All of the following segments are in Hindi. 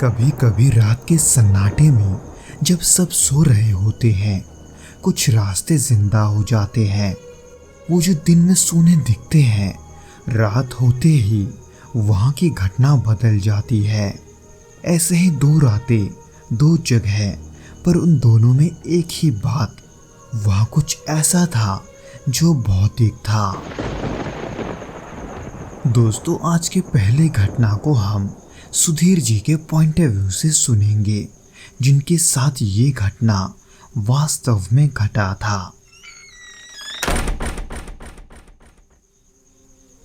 कभी कभी रात के सन्नाटे में जब सब सो रहे होते हैं, कुछ रास्ते जिंदा हो जाते हैं। वो जो दिन में सूने दिखते हैं, रात होते ही वहाँ की घटना बदल जाती है। ऐसे ही दो रातें, दो जगह, पर उन दोनों में एक ही बात। वहाँ कुछ ऐसा था जो भौतिक था। दोस्तों, आज के पहले घटना को हम सुधीर जी के पॉइंट ऑफ व्यू से सुनेंगे, जिनके साथ ये घटना वास्तव में घटा था।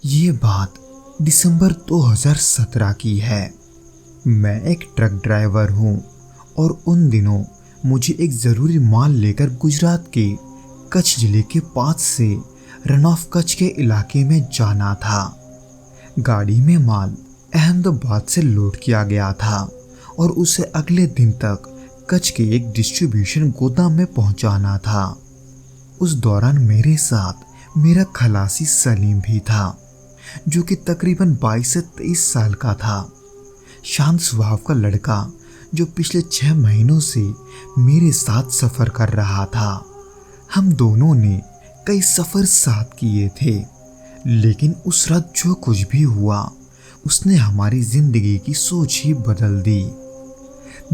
ये बात दिसंबर 2017 की है। मैं एक ट्रक ड्राइवर हूँ और उन दिनों मुझे एक ज़रूरी माल लेकर गुजरात के कच्छ जिले के पास से रन ऑफ कच्छ के इलाके में जाना था। गाड़ी में माल अहमदाबाद से लोड किया गया था और उसे अगले दिन तक कच्छ के एक डिस्ट्रीब्यूशन गोदाम में पहुंचाना था। उस दौरान मेरे साथ मेरा खलासी सलीम भी था, जो कि तकरीबन 22 से 23 साल का था। शांत स्वभाव का लड़का जो पिछले 6 महीनों से मेरे साथ सफ़र कर रहा था। हम दोनों ने कई सफ़र साथ किए थे, लेकिन उस रात जो कुछ भी हुआ उसने हमारी जिंदगी की सोच ही बदल दी।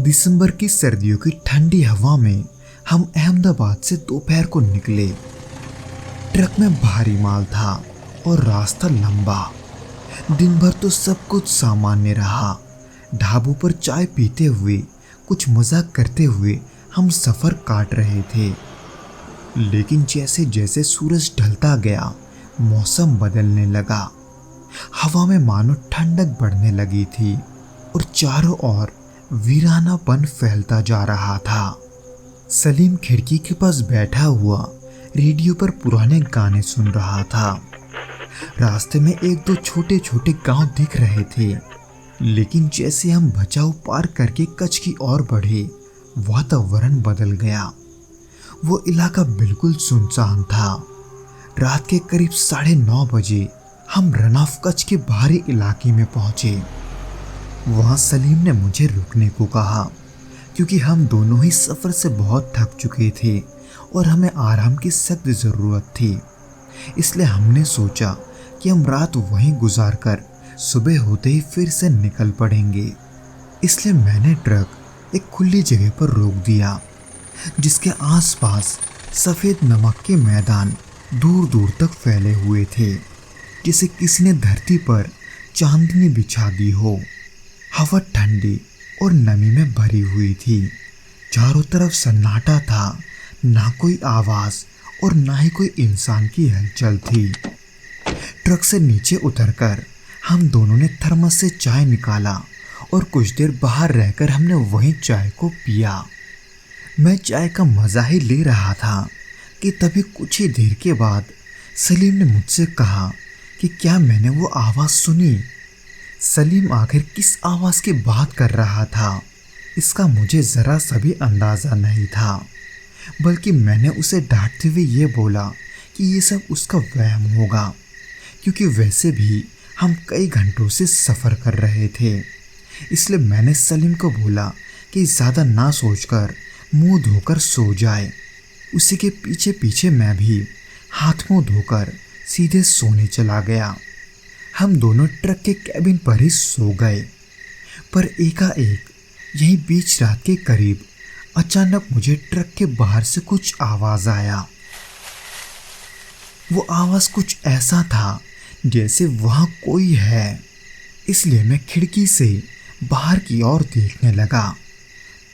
दिसंबर की सर्दियों की ठंडी हवा में हम अहमदाबाद से दोपहर को निकले। ट्रक में भारी माल था और रास्ता लंबा। दिन भर तो सब कुछ सामान्य रहा। ढाबों पर चाय पीते हुए, कुछ मजाक करते हुए हम सफ़र काट रहे थे। लेकिन जैसे जैसे सूरज ढलता गया, मौसम बदलने लगा। हवा में मानो ठंडक बढ़ने लगी थी और चारों ओर वीरानापन फैलता जा रहा था। सलीम खिड़की के पास बैठा हुआ रेडियो पर पुराने गाने सुन रहा था। रास्ते में एक दो छोटे छोटे गांव दिख रहे थे, लेकिन जैसे हम भचाऊ पार करके कच्छ की ओर बढ़े, वातावरण बदल गया। वो इलाका बिल्कुल सुनसान था। रात के करीब 9:30 बजे हम रन ऑफ कच्छ के बाहरी इलाके में पहुंचे। वहां सलीम ने मुझे रुकने को कहा, क्योंकि हम दोनों ही सफ़र से बहुत थक चुके थे और हमें आराम की सख्त ज़रूरत थी। इसलिए हमने सोचा कि हम रात वहीं गुजारकर सुबह होते ही फिर से निकल पड़ेंगे। इसलिए मैंने ट्रक एक खुली जगह पर रोक दिया, जिसके आसपास सफ़ेद नमक के मैदान दूर दूर तक फैले हुए थे, जैसे किसी ने धरती पर चांदनी बिछा दी हो। हवा ठंडी और नमी में भरी हुई थी। चारों तरफ सन्नाटा था, ना कोई आवाज़ और ना ही कोई इंसान की हलचल थी। ट्रक से नीचे उतरकर हम दोनों ने थर्मस से चाय निकाला और कुछ देर बाहर रहकर हमने वहीं चाय को पिया। मैं चाय का मज़ा ही ले रहा था कि तभी कुछ ही देर के बाद सलीम ने मुझसे कहा कि क्या मैंने वो आवाज़ सुनी। सलीम आखिर किस आवाज़ की बात कर रहा था, इसका मुझे ज़रा सा भी अंदाज़ा नहीं था, बल्कि मैंने उसे डांटते हुए ये बोला कि ये सब उसका वहम होगा, क्योंकि वैसे भी हम कई घंटों से सफ़र कर रहे थे। इसलिए मैंने सलीम को बोला कि ज़्यादा ना सोचकर मुंह धोकर सो जाए। उसी के पीछे पीछे मैं भी हाथ मुंह धोकर सीधे सोने चला गया। हम दोनों ट्रक के कैबिन पर ही सो गए। पर एकाएक यहीं बीच रात के करीब अचानक मुझे ट्रक के बाहर से कुछ आवाज़ आया। वो आवाज़ कुछ ऐसा था जैसे वहाँ कोई है। इसलिए मैं खिड़की से बाहर की ओर देखने लगा,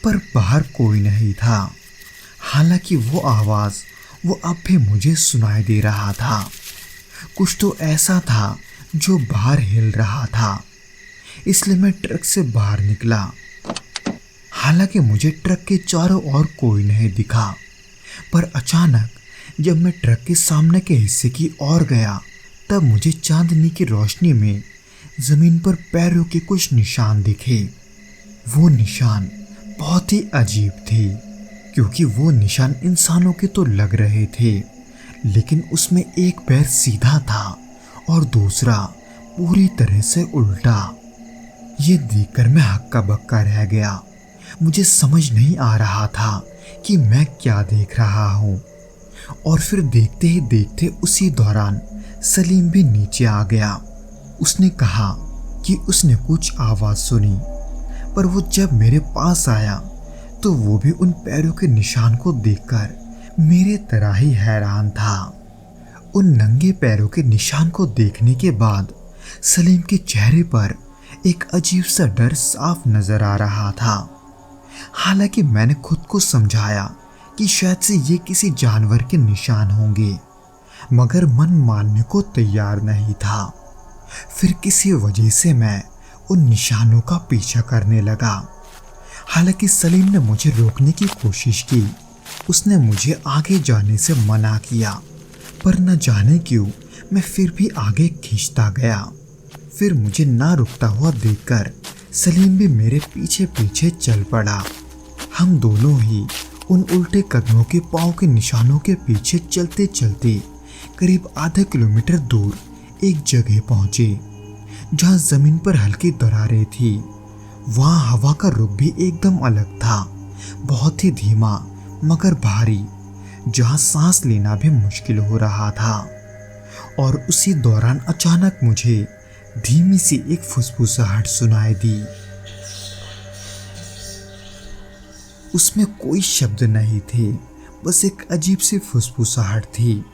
पर बाहर कोई नहीं था। हालांकि वो आवाज़ वो अब भी मुझे सुनाई दे रहा था। कुछ तो ऐसा था जो बाहर हिल रहा था। इसलिए मैं ट्रक से बाहर निकला। हालांकि मुझे ट्रक के चारों ओर कोई नहीं दिखा, पर अचानक जब मैं ट्रक के सामने के हिस्से की ओर गया, तब मुझे चांदनी की रोशनी में ज़मीन पर पैरों के कुछ निशान दिखे। वो निशान बहुत ही अजीब थे, क्योंकि वो निशान इंसानों के तो लग रहे थे, लेकिन उसमें एक पैर सीधा था और दूसरा पूरी तरह से उल्टा। ये देखकर मैं हक्का बक्का रह गया। मुझे समझ नहीं आ रहा था कि मैं क्या देख रहा हूँ। और फिर देखते ही देखते उसी दौरान सलीम भी नीचे आ गया। उसने कहा कि उसने कुछ आवाज़ सुनी, पर वो जब मेरे पास आया तो वो भी उन पैरों के निशान को देखकर मेरे तरह ही हैरान था। उन नंगे पैरों के निशान को देखने के बाद सलीम के चेहरे पर एक अजीब सा डर साफ नजर आ रहा था। हालांकि मैंने खुद को समझाया कि शायद से ये किसी जानवर के निशान होंगे, मगर मन मानने को तैयार नहीं था। फिर किसी वजह से मैं उन निशानों का पीछा करने लगा। हालांकि सलीम ने मुझे रोकने की कोशिश की। उसने मुझे आगे जाने से मना किया, पर न जाने क्यों मैं फिर भी आगे खींचता गया। फिर मुझे ना रुकता हुआ देखकर सलीम भी मेरे पीछे पीछे चल पड़ा। हम दोनों ही उन उल्टे कदमों के पाँव के निशानों के पीछे चलते चलते करीब आधा किलोमीटर दूर एक जगह पहुंचे जहां जमीन पर हल्की दरारें थी। वहां हवा का रुख भी एकदम अलग था, बहुत ही धीमा मगर भारी, जहां सांस लेना भी मुश्किल हो रहा था। और उसी दौरान अचानक मुझे धीमी सी एक फुसफुसाहट सुनाई दी। उसमें कोई शब्द नहीं थे, बस एक अजीब सी फुसफुसाहट थी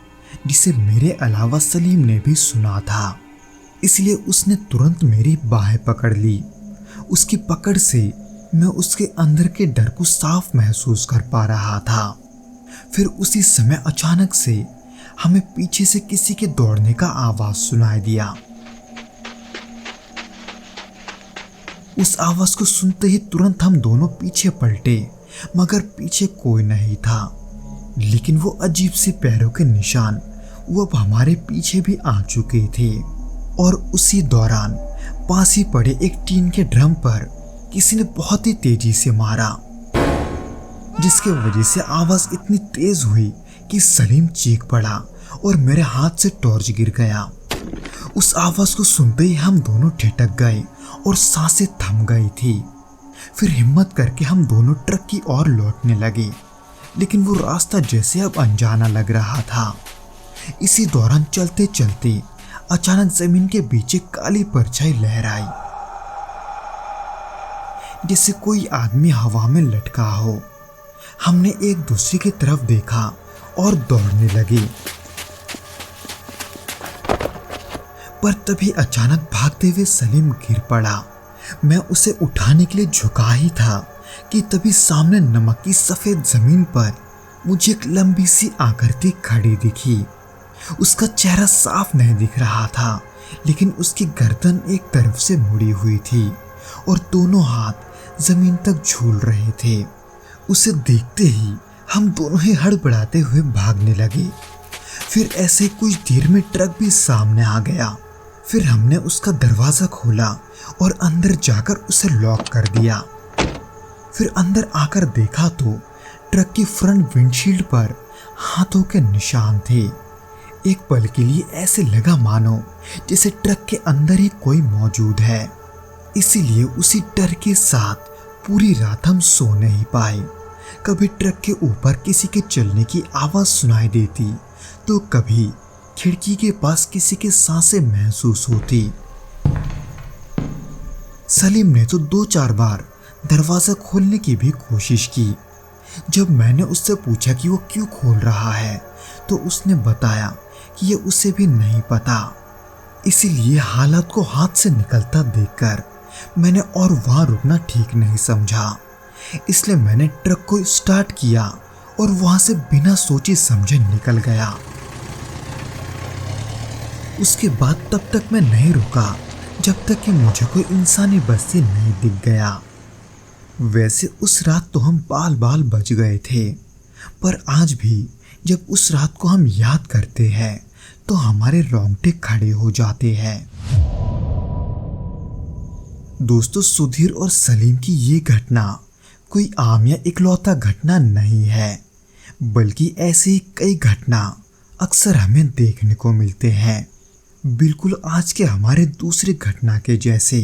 जिसे मेरे अलावा सलीम ने भी सुना था। इसलिए उसने तुरंत मेरी बाहें पकड़ ली। उसकी पकड़ से मैं उसके अंदर के डर को साफ महसूस कर पा रहा था। फिर उसी समय अचानक से हमें पीछे से किसी के दौड़ने का आवाज सुनाई दिया। उस आवाज को सुनते ही तुरंत हम दोनों पीछे पलटे, मगर पीछे कोई नहीं था। लेकिन वो अजीब से पैरों के निशान वो अब हमारे पीछे भी आ चुके थे। और उसी दौरान पास ही पड़े एक टीन के ड्रम पर किसी ने बहुत ही तेजी से मारा, जिसके वजह से आवाज इतनी तेज हुई कि सलीम चीख पड़ा और मेरे हाथ से टॉर्च गिर गया। उस आवाज को सुनते ही हम दोनों ठिठक गए और सांसें थम गई थी। फिर हिम्मत करके हम दोनों ट्रक की ओर लौटने लगे, लेकिन वो रास्ता जैसे अब अनजाना लग रहा था। इसी दौरान चलते चलते अचानक जमीन के बीच एक काली परछाई लहराई, जैसे कोई आदमी हवा में लटका हो। हमने एक दूसरे की तरफ देखा और दौड़ने लगे, पर तभी अचानक भागते हुए सलीम गिर पड़ा। मैं उसे उठाने के लिए झुका ही था कि तभी सामने नमक की सफेद जमीन पर मुझे एक लंबी सी आकृति खड़ी दिखी। उसका चेहरा साफ नहीं दिख रहा था, लेकिन उसकी गर्दन एक तरफ से मुड़ी हुई थी और दोनों हाथ जमीन तक झूल रहे थे। उसे देखते ही हम दोनों ही हड़बड़ाते हुए भागने लगे। फिर ऐसे कुछ देर में ट्रक भी सामने आ गया। फिर हमने उसका दरवाजा खोला और अंदर जाकर उसे लॉक कर दिया। फिर अंदर आकर देखा तो ट्रक की फ्रंट विंडशील्ड पर हाथों के निशान थे। एक पल के लिए ऐसे लगा मानो जैसे ट्रक के अंदर ही कोई मौजूद है। इसीलिए उसी डर के साथ पूरी रात हम सो नहीं पाए। कभी ट्रक के ऊपर किसी के चलने की आवाज सुनाई देती, तो कभी खिड़की के पास किसी के सांसें महसूस होती। सलीम ने तो 2-4 बार दरवाजा खोलने की भी कोशिश की। जब मैंने उससे पूछा कि वो क्यों खोल रहा है, तो उसने बताया कि ये उसे भी नहीं पता। इसीलिए हालात को हाथ से निकलता देखकर मैंने और वहां रुकना ठीक नहीं समझा। इसलिए मैंने ट्रक को स्टार्ट किया और वहां से बिना सोचे समझे निकल गया। उसके बाद तब तक मैं नहीं रुका जब तक कि मुझे कोई इंसानी बस्ती नहीं दिख गया। वैसे उस रात तो हम बाल बाल बच गए थे, पर आज भी जब उस रात को हम याद करते हैं तो हमारे रोंगटे खड़े हो जाते हैं। दोस्तों, सुधीर और सलीम की ये घटना कोई आम या इकलौता घटना नहीं है, बल्कि ऐसी कई घटना अक्सर हमें देखने को मिलते हैं, बिल्कुल आज के हमारे दूसरे घटना के जैसे।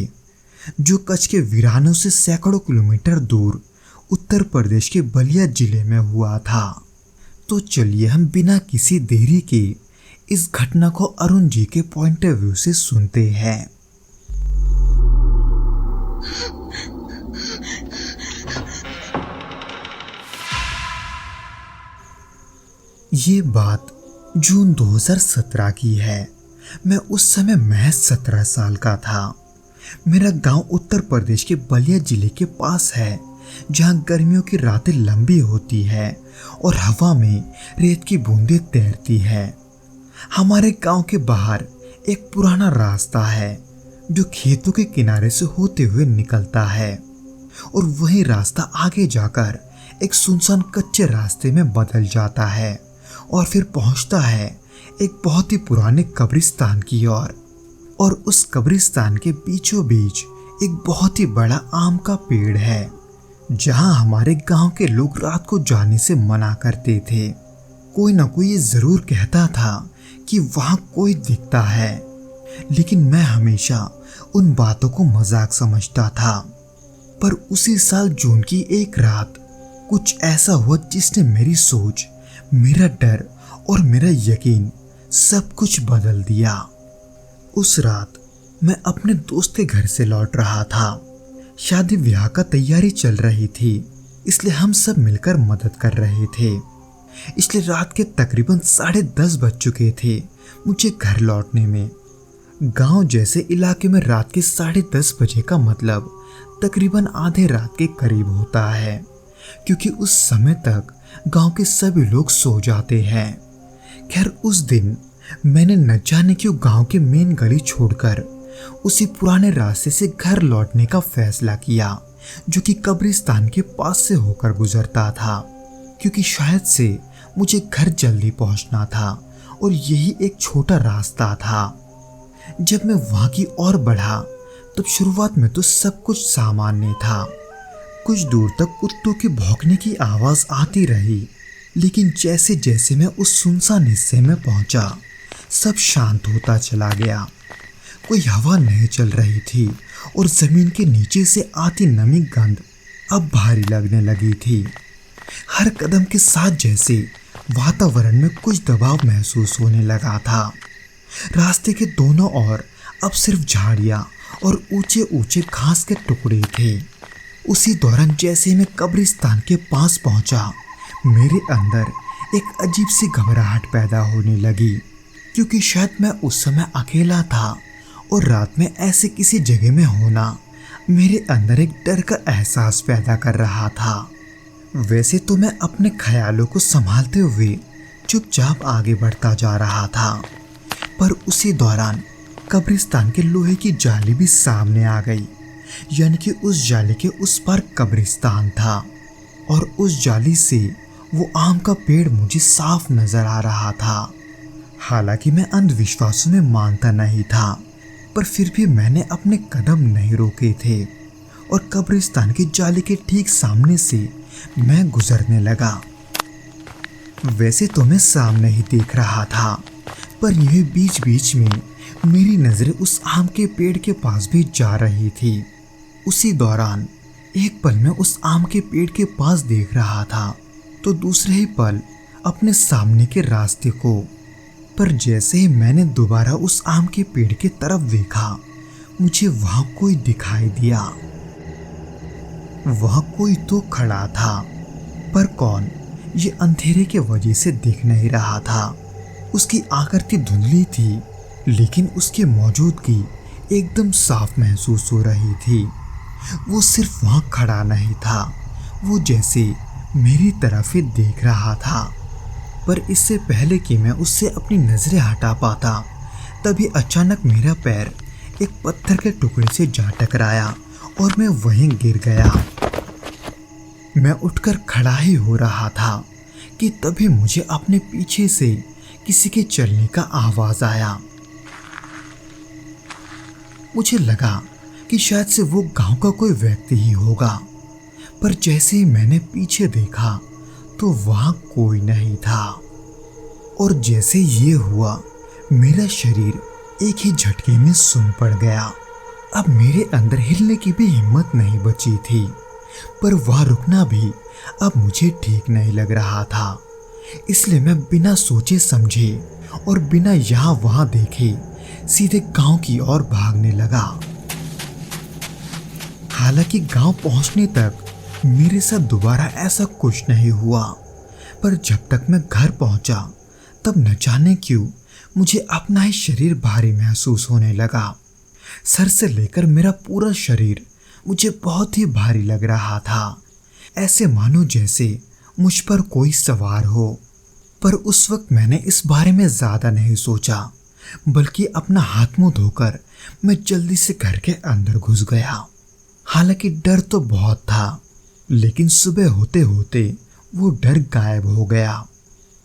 जो कच्छ के वीरानों से सैकड़ों किलोमीटर दूर उत्तर प्रदेश के बलिया जिले में हुआ था। तो चलिए हम बिना किसी देरी के इस घटना को अरुण जी के पॉइंट ऑफ व्यू से सुनते हैं। ये बात जून 2017 की है। मैं उस समय महज 17 साल का था। मेरा गांव उत्तर प्रदेश के बलिया जिले के पास है, जहां गर्मियों की रातें लंबी होती है और हवा में रेत की बूंदें तैरती है। हमारे गांव के बाहर एक पुराना रास्ता है जो खेतों के किनारे से होते हुए निकलता है और वही रास्ता आगे जाकर एक सुनसान कच्चे रास्ते में बदल जाता है और फिर पहुंचता है एक बहुत ही पुराने कब्रिस्तान की ओर। और उस कब्रिस्तान के बीचों बीच एक बहुत ही बड़ा आम का पेड़ है, जहां हमारे गांव के लोग रात को जाने से मना करते थे। कोई ना कोई ये जरूर कहता था कि वहां कोई दिखता है, लेकिन मैं हमेशा उन बातों को मजाक समझता था। पर उसी साल जून की एक रात कुछ ऐसा हुआ जिसने मेरी सोच, मेरा डर और मेरा यकीन सब कुछ बदल दिया। उस रात मैं अपने दोस्त के घर से लौट रहा था। शादी ब्याह का तैयारी चल रही थी, इसलिए हम सब मिलकर मदद कर रहे थे। इसलिए रात के तकरीबन 10:30 बज चुके थे मुझे घर लौटने में। गांव जैसे इलाके में रात के 10:30 बजे का मतलब तकरीबन आधे रात के करीब होता है, क्योंकि उस समय तक गांव के सभी लोग सो जाते हैं। खैर उस दिन मैंने न जाने क्यों गांव के मेन गली छोड़कर उसी पुराने रास्ते से घर लौटने का फैसला किया, जो कि कब्रिस्तान के पास से होकर गुजरता था, क्योंकि शायद से मुझे घर जल्दी पहुंचना था और यही एक छोटा रास्ता था। जब मैं वहां की ओर बढ़ा तब शुरुआत में तो सब कुछ सामान्य था। कुछ दूर तक कुत्तों के भौंकने की आवाज आती रही, लेकिन जैसे जैसे मैं उस सुनसान हिस्से में पहुंचा सब शांत होता चला गया। कोई हवा नहीं चल रही थी और जमीन के नीचे से आती नमी गंध अब भारी लगने लगी थी। हर कदम के साथ जैसे वातावरण में कुछ दबाव महसूस होने लगा था। रास्ते के दोनों ओर अब सिर्फ झाड़ियां और ऊंचे ऊंचे घास के टुकड़े थे। उसी दौरान जैसे मैं कब्रिस्तान के पास पहुंचा, मेरे अंदर एक अजीब सी घबराहट पैदा होने लगी, क्योंकि शायद मैं उस समय अकेला था और रात में ऐसे किसी जगह में होना मेरे अंदर एक डर का एहसास पैदा कर रहा था। वैसे तो मैं अपने ख्यालों को संभालते हुए चुपचाप आगे बढ़ता जा रहा था, पर उसी दौरान कब्रिस्तान के लोहे की जाली भी सामने आ गई, यानी कि उस जाली के उस पार कब्रिस्तान था और उस जाली से वो आम का पेड़ मुझे साफ नजर आ रहा था। हालांकि मैं अंधविश्वासों में मानता नहीं था, पर फिर भी मैंने अपने कदम नहीं रोके थे और कब्रिस्तान की जाली के ठीक सामने से मैं गुजरने लगा। वैसे तो मैं सामने ही देख रहा था, पर यह बीच बीच में मेरी नजरें उस आम के पेड़ के पास भी जा रही थी। उसी दौरान एक पल में उस आम के पेड़ के पास देख रहा था तो दूसरे ही पल अपने सामने के रास्ते को। पर जैसे ही मैंने दोबारा उस आम के पेड़ की तरफ देखा, मुझे वहां कोई दिखाई दिया। वहां कोई तो खड़ा था, पर कौन ये अंधेरे के वजह से दिख नहीं रहा था। उसकी आकृति धुंधली थी, लेकिन उसकी मौजूदगी एकदम साफ महसूस हो रही थी। वो सिर्फ वहां खड़ा नहीं था, वो जैसे मेरी तरफ ही देख रहा था। पर इससे पहले कि मैं उससे अपनी नजरें हटा पाता, तभी अचानक मेरा पैर एक पत्थर के टुकड़े से जा टकराया और मैं वहीं गिर गया। मैं उठकर खड़ा ही हो रहा था कि तभी मुझे अपने पीछे से किसी के चलने का आवाज आया। मुझे लगा कि शायद से वो गांव का कोई व्यक्ति ही होगा, पर जैसे ही मैंने पीछे देखा तो वहां कोई नहीं था। और जैसे ये हुआ, मेरा शरीर एक ही झटके में सुन पड़ गया अब मेरे अंदर हिलने की भी हिम्मत नहीं बची थी, पर वह रुकना भी अब मुझे ठीक नहीं लग रहा था। इसलिए मैं बिना सोचे समझे और बिना यहाँ वहाँ देखे सीधे गांव की ओर भागने लगा। हालांकि गांव पहुंचने तक मेरे साथ दोबारा ऐसा कुछ नहीं हुआ, पर जब तक मैं घर पहुंचा तब न जाने क्यों मुझे अपना ही शरीर भारी महसूस होने लगा। सर से लेकर मेरा पूरा शरीर मुझे बहुत ही भारी लग रहा था, ऐसे मानो जैसे मुझ पर कोई सवार हो। पर उस वक्त मैंने इस बारे में ज्यादा नहीं सोचा, बल्कि अपना हाथ मुंह धोकर मैं जल्दी से घर के अंदर घुस गया। हालांकि डर तो बहुत था, लेकिन सुबह होते होते वो डर गायब हो गया।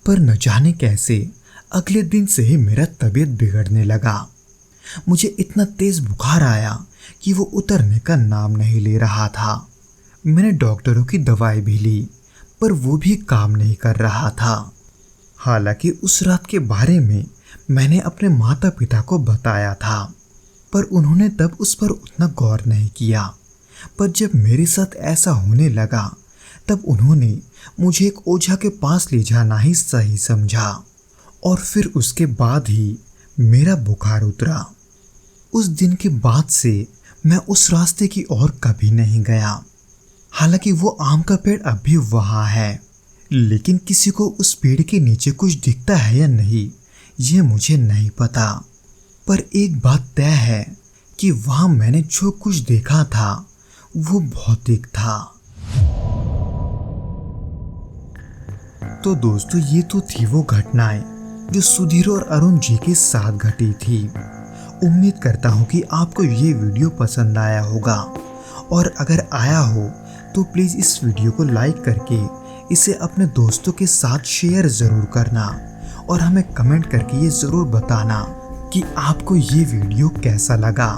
पर न जाने कैसे अगले दिन से ही मेरा तबीयत बिगड़ने लगा। मुझे इतना तेज बुखार आया कि वो उतरने का नाम नहीं ले रहा था। मैंने डॉक्टरों की दवाई भी ली, पर वो भी काम नहीं कर रहा था। हालांकि उस रात के बारे में मैंने अपने माता पिता को बताया था, पर उन्होंने तब उस पर उतना गौर नहीं किया। पर जब मेरे साथ ऐसा होने लगा तब उन्होंने मुझे एक ओझा के पास ले जाना ही सही समझा, और फिर उसके बाद ही मेरा बुखार उतरा। उस दिन के बाद से मैं उस रास्ते की ओर कभी नहीं गया। हालांकि वो आम का पेड़ अब भी वहाँ है, लेकिन किसी को उस पेड़ के नीचे कुछ दिखता है या नहीं ये मुझे नहीं पता। पर एक बात तय है कि वहाँ मैंने जो कुछ देखा था वो भौतिक था। तो दोस्तों, ये तो थी वो घटनाएं जो सुधीर और अरुण जी के साथ घटी थी। उम्मीद करता हूँ कि आपको ये वीडियो पसंद आया होगा, और अगर आया हो तो प्लीज़ इस वीडियो को लाइक करके इसे अपने दोस्तों के साथ शेयर ज़रूर करना, और हमें कमेंट करके ये ज़रूर बताना कि आपको ये वीडियो कैसा लगा।